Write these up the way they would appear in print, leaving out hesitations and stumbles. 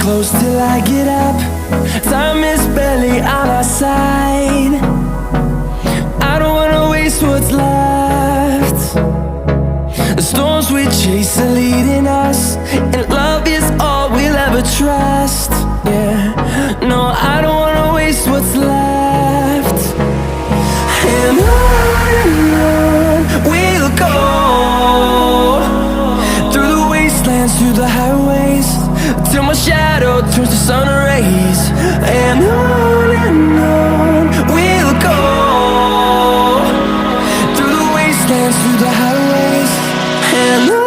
close till I get up. Time is barely on our side. I don't wanna waste what's left. The storms we chase are leading us, and love is all we'll ever trust. Yeah, no, I don't wanna waste what's left. And on we'll go, through the wastelands, through the highways, till my shadow turns to sun rays. And on we'll go, through the wastelands, through the highways, and on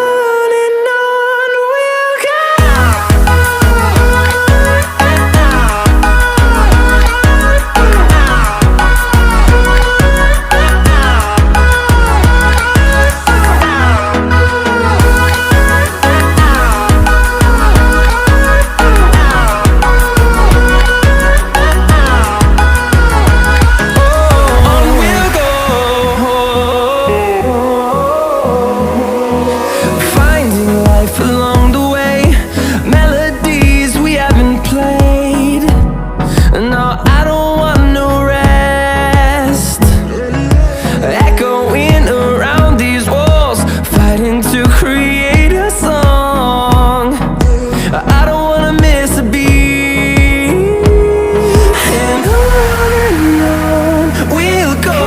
we'll go.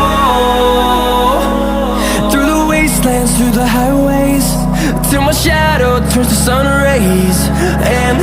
Through the highways, till my shadow turns to sun rays. And